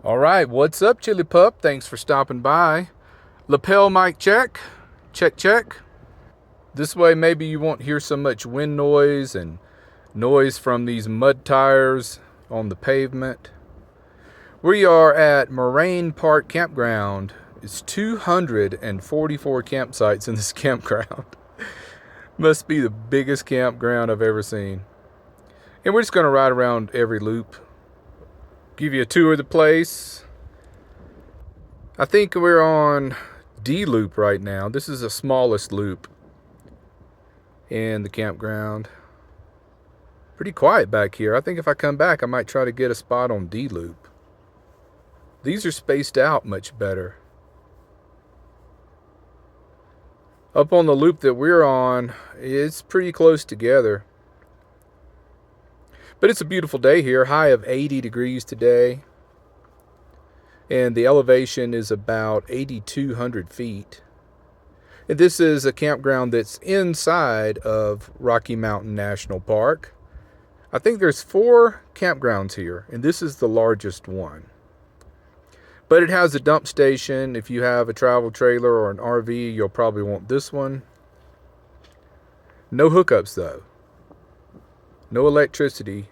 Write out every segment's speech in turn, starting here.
All right, what's up, Chili Pup? Thanks for stopping by. Lapel mic check. Check, check. This way, maybe you won't hear so much wind noise and noise from these mud tires on the pavement. We are at Moraine Park Campground. It's 244 campsites in this campground. Must be the biggest campground I've ever seen. And we're just going to ride around every loop, give you a tour of the place. I think we're on D loop right now. This is the smallest loop in the campground. Pretty quiet back here. I think if I come back, I might try to get a spot on D loop. These are spaced out much better. Up on the loop that we're on, it's pretty close together. But it's a beautiful day here. High of 80 degrees today. And the elevation is about 8,200 feet. And this is a campground that's inside of Rocky Mtn National Park. I think there's 4 campgrounds here, and this is the largest one. But it has a dump station. If you have a travel trailer or an RV, you'll probably want this one. No hookups though. No electricity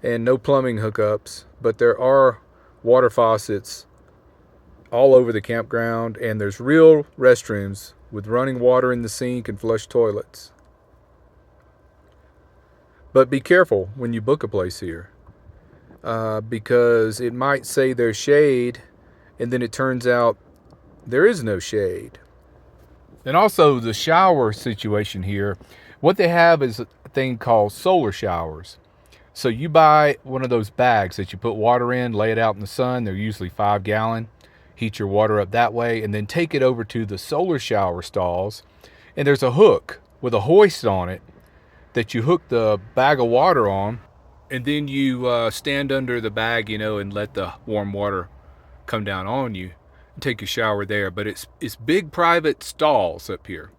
and no plumbing hookups, but there are water faucets all over the campground, and there's real restrooms with running water in the sink and flush toilets. But be careful when you book a place here, because it might say there's shade, and then it turns out there is no shade. And also the shower situation here, what they have is a thing called solar showers. So you buy one of those bags that you put water in, lay it out in the sun. They're usually 5 gallon. Heat your water up that way, and then take it over to the solar shower stalls. And there's a hook with a hoist on it that you hook the bag of water on, and then you stand under the bag, and let the warm water come down on you and take your shower there. But it's big private stalls up here,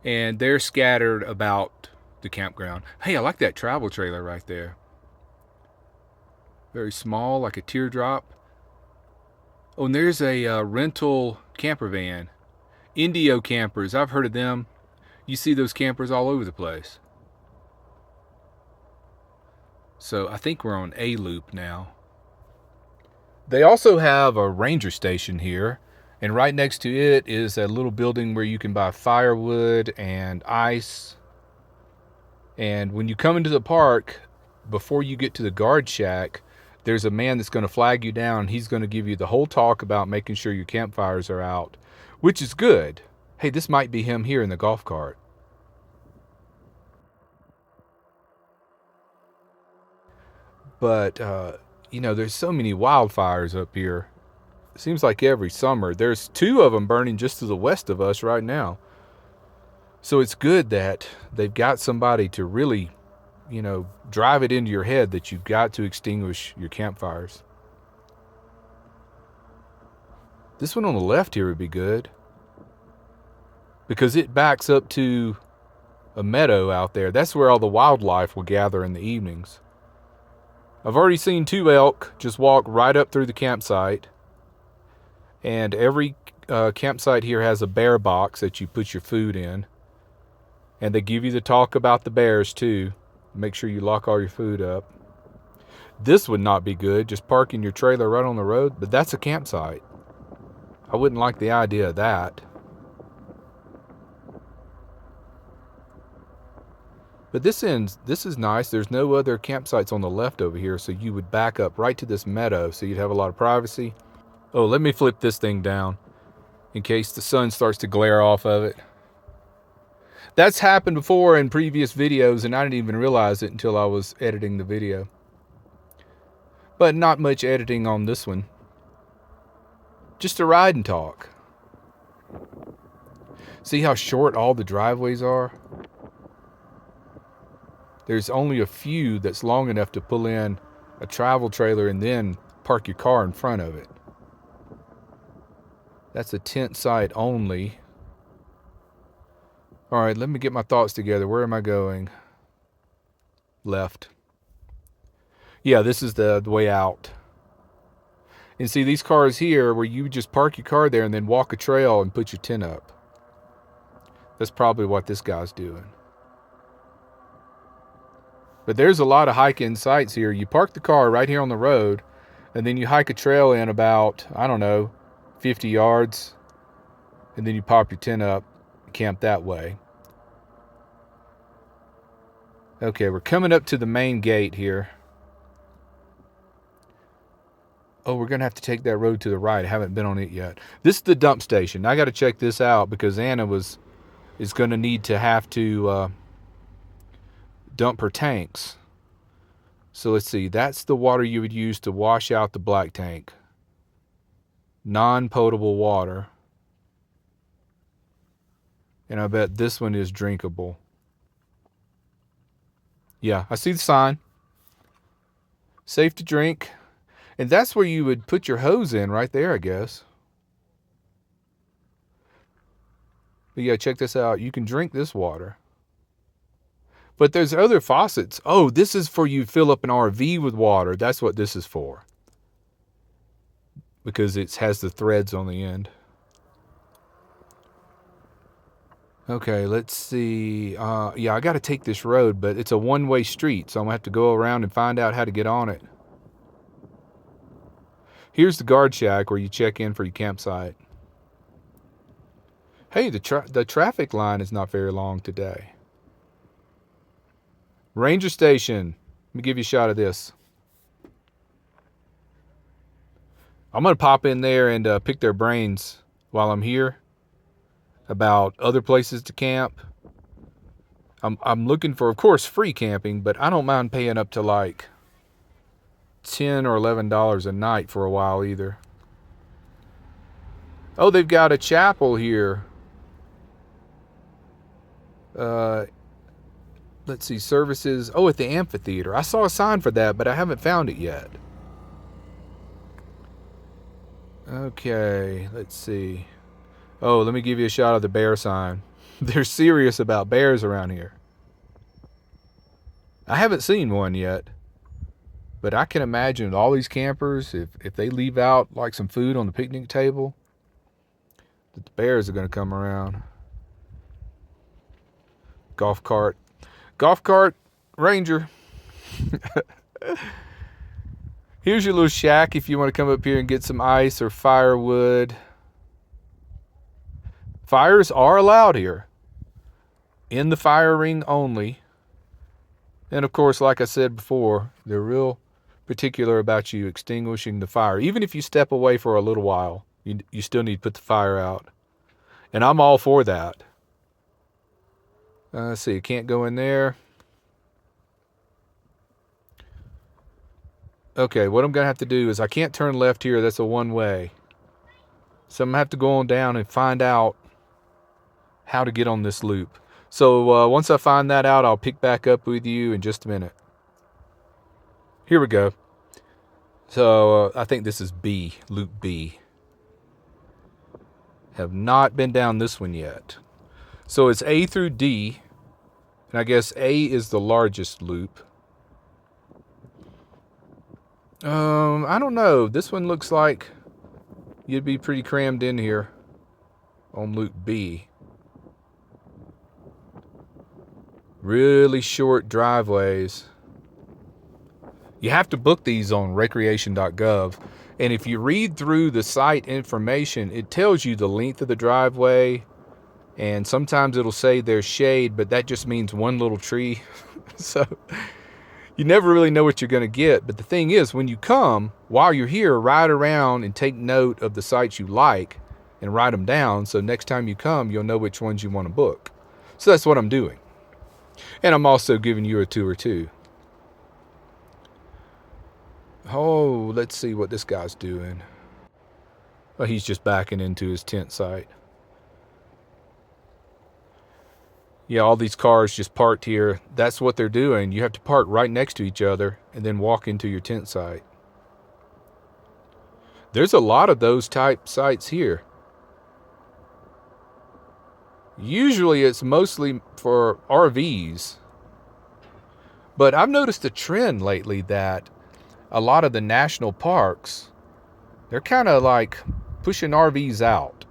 and they're scattered about the campground. Hey, I like that travel trailer right there. Very small, like a teardrop. Oh, and there's a rental camper van. Indio campers, I've heard of them. You see those campers all over the place. So I think we're on A loop now. They also have a ranger station here, and right next to it is a little building where you can buy firewood and ice. And when you come into the park, before you get to the guard shack, there's a man that's going to flag you down. He's going to give you the whole talk about making sure your campfires are out, which is good. Hey, this might be him here in the golf cart. But, there's so many wildfires up here. It seems like every summer. There's 2 of them burning just to the west of us right now. So it's good that they've got somebody to really, drive it into your head that you've got to extinguish your campfires. This one on the left here would be good, because it backs up to a meadow out there. That's where all the wildlife will gather in the evenings. I've already seen 2 elk just walk right up through the campsite. And every campsite here has a bear box that you put your food in. And they give you the talk about the bears too. Make sure you lock all your food up. This would not be good, just parking your trailer right on the road, but that's a campsite. I wouldn't like the idea of that. But this is nice. There's no other campsites on the left over here, so you would back up right to this meadow, so you'd have a lot of privacy. Oh, let me flip this thing down in case the sun starts to glare off of it. That's happened before in previous videos, and I didn't even realize it until I was editing the video. But not much editing on this one. Just a ride and talk. See how short all the driveways are? There's only a few that's long enough to pull in a travel trailer and then park your car in front of it. That's a tent site only. All right, let me get my thoughts together. Where am I going? Left. Yeah, this is the way out. And see these cars here where you just park your car there and then walk a trail and put your tent up. That's probably what this guy's doing. But there's a lot of hiking sites here. You park the car right here on the road, and then you hike a trail in about, I don't know, 50 yards, and then you pop your tent up and camp that way. Okay, we're coming up to the main gate here. Oh, we're going to have to take that road to the right. I haven't been on it yet. This is the dump station. I got to check this out because Anna is going to need to have to dump her tanks. So let's see. That's the water you would use to wash out the black tank. Non-potable water. And I bet this one is drinkable. Yeah, I see the sign. Safe to drink. And that's where you would put your hose in right there, I guess. But yeah, check this out. You can drink this water. But there's other faucets. Oh, this is for you to fill up an RV with water. That's what this is for. Because it has the threads on the end. Okay, let's see. Yeah, I got to take this road, but it's a one-way street, so I'm going to have to go around and find out how to get on it. Here's the guard shack where you check in for your campsite. Hey, the traffic line is not very long today. Ranger station. Let me give you a shot of this. I'm going to pop in there and pick their brains while I'm here about other places to camp. I'm looking for, of course, free camping, but I don't mind paying up to like $10 or $11 a night for a while either. Oh, they've got a chapel here. Let's see, services. Oh, at the amphitheater. I saw a sign for that, but I haven't found it yet. Okay, let's see. Oh, let me give you a shot of the bear sign. They're serious about bears around here. I haven't seen one yet. But I can imagine all these campers, if they leave out like some food on the picnic table, that the bears are going to come around. Golf cart. Golf cart, Ranger. Here's your little shack if you want to come up here and get some ice or firewood. Fires are allowed here. In the fire ring only. And of course, like I said before, they're real particular about you extinguishing the fire. Even if you step away for a little while, you still need to put the fire out. And I'm all for that. Let's see, can't go in there. Okay, what I'm going to have to do is I can't turn left here. That's a one-way. So I'm going to have to go on down and find out how to get on this loop. So once I find that out, I'll pick back up with you in just a minute. Here we go. So I think this is B, loop B. Have not been down this one yet. So it's A through D. And I guess A is the largest loop. I don't know. This one looks like you'd be pretty crammed in here on loop B. Really short driveways. You have to book these on recreation.gov. And if you read through the site information, it tells you the length of the driveway. And sometimes it'll say there's shade, but that just means one little tree. So you never really know what you're going to get. But the thing is, when you come, while you're here, ride around and take note of the sites you like and write them down. So next time you come, you'll know which ones you want to book. So that's what I'm doing. And I'm also giving you a tour too. Oh, let's see what this guy's doing. Well, he's just backing into his tent site. Yeah, all these cars just parked here. That's what they're doing. You have to park right next to each other and then walk into your tent site. There's a lot of those type sites here. Usually it's mostly for RVs. But I've noticed a trend lately that a lot of the national parks, they're kind of like pushing RVs out.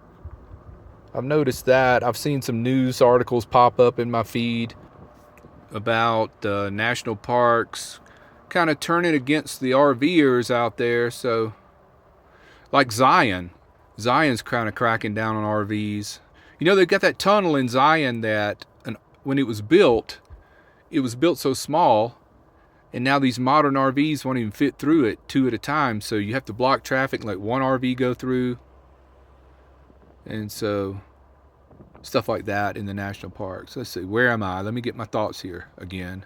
I've noticed that. I've seen some news articles pop up in my feed about national parks kind of turning against the RVers out there. So, like Zion's kind of cracking down on RVs. You know, they've got that tunnel in Zion that when it was built so small, and now these modern RVs won't even fit through it 2 at a time. So you have to block traffic and let one RV go through. And so stuff like that in the national parks. Let's see, where am I? Let me get my thoughts here again.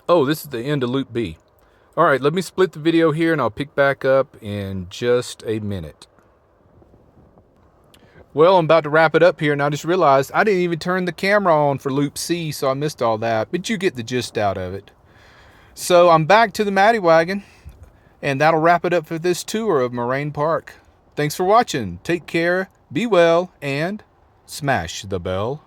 Oh, this is the end of Loop B. All right, let me split the video here and I'll pick back up in just a minute. Well, I'm about to wrap it up here, and I just realized I didn't even turn the camera on for Loop C, so I missed all that, but you get the gist out of it. So I'm back to the Matty Wagon, and that'll wrap it up for this tour of Moraine Park. Thanks for watching. Take care, be well, and smash the bell.